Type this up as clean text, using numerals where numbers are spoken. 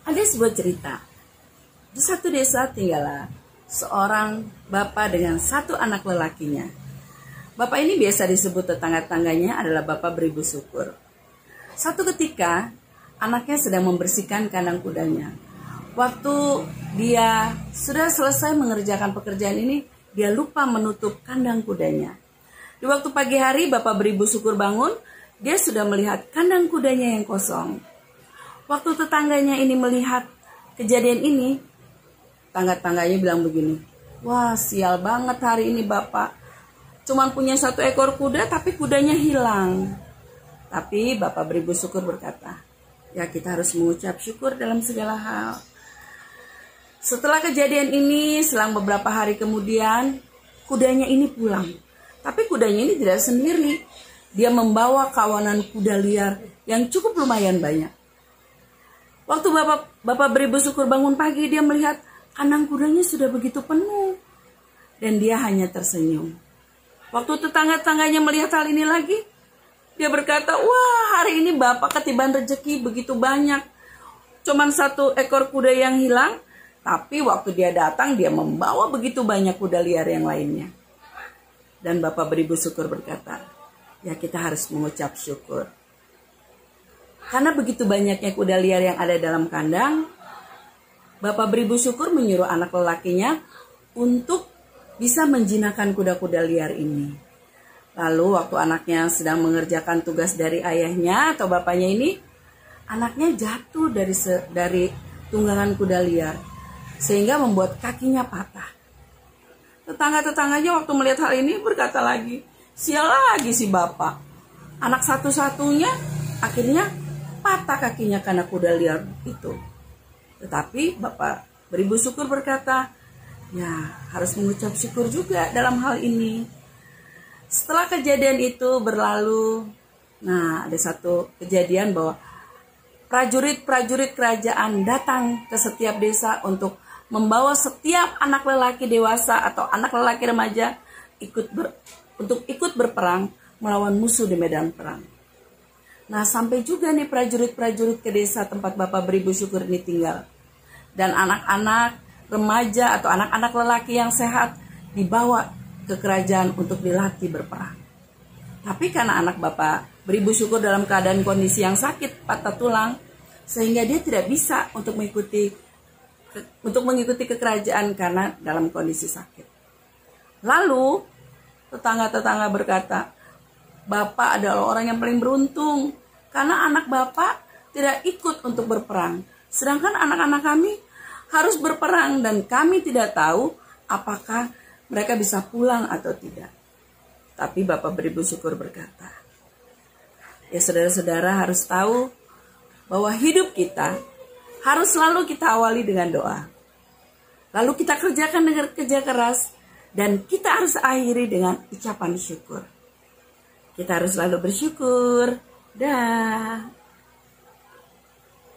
Ada sebuah cerita. Di satu desa tinggallah seorang bapak dengan satu anak lelakinya. Bapak ini biasa disebut tetangga-tangganya adalah bapak beribu syukur. Satu ketika, anaknya sedang membersihkan kandang kudanya. Waktu dia sudah selesai mengerjakan pekerjaan ini, dia lupa menutup kandang kudanya. Di waktu pagi hari, bapak beribu syukur bangun, dia sudah melihat kandang kudanya yang kosong. Waktu tetangganya ini melihat kejadian ini, tangga-tangganya bilang begini, "Wah, sial banget hari ini bapak. Cuman punya satu ekor kuda tapi kudanya hilang." Tapi bapak beribu syukur berkata, "Ya, kita harus mengucap syukur dalam segala hal." Setelah kejadian ini, selang beberapa hari kemudian, kudanya ini pulang. Tapi kudanya ini tidak sendiri. Dia membawa kawanan kuda liar yang cukup lumayan banyak. Waktu bapak beribu syukur bangun pagi, dia melihat kandang kudanya sudah begitu penuh. Dan dia hanya tersenyum. Waktu tetangga-tangganya melihat hal ini lagi, dia berkata, "Wah, hari ini bapak ketiban rezeki begitu banyak. Cuman satu ekor kuda yang hilang, tapi waktu dia datang, dia membawa begitu banyak kuda liar yang lainnya." Dan bapak beribu syukur berkata, "Ya, kita harus mengucap syukur. Karena begitu banyaknya kuda liar yang ada dalam kandang, bapak beribu syukur menyuruh anak lelakinya untuk bisa menjinakkan kuda-kuda liar ini." Lalu waktu anaknya sedang mengerjakan tugas dari ayahnya atau bapaknya ini, anaknya jatuh dari tunggangan kuda liar sehingga membuat kakinya patah. Tetangga-tetangganya waktu melihat hal ini berkata lagi, "Sial lagi si bapak. Anak satu-satunya akhirnya patah kakinya karena kuda liar itu." Tetapi bapak beribu syukur berkata, "Ya, harus mengucap syukur juga dalam hal ini." Setelah kejadian itu berlalu, ada satu kejadian bahwa prajurit-prajurit kerajaan datang ke setiap desa untuk membawa setiap anak lelaki dewasa atau anak lelaki remaja untuk ikut berperang melawan musuh di medan perang. Sampai juga nih prajurit-prajurit ke desa tempat bapak beribu syukur ini tinggal. Dan anak-anak remaja atau anak-anak lelaki yang sehat dibawa ke kerajaan untuk dilatih berperang. Tapi karena anak bapak beribu syukur dalam keadaan kondisi yang sakit, patah tulang, sehingga dia tidak bisa untuk mengikuti ke kerajaan karena dalam kondisi sakit. Lalu tetangga-tetangga berkata, "Bapak adalah orang yang paling beruntung karena anak bapak tidak ikut untuk berperang. Sedangkan anak-anak kami harus berperang dan kami tidak tahu apakah mereka bisa pulang atau tidak." Tapi bapak beribu syukur berkata, "Ya, saudara-saudara harus tahu bahwa hidup kita harus selalu kita awali dengan doa. Lalu kita kerjakan dengan kerja keras dan kita harus akhiri dengan ucapan syukur. Kita harus selalu bersyukur." Dah.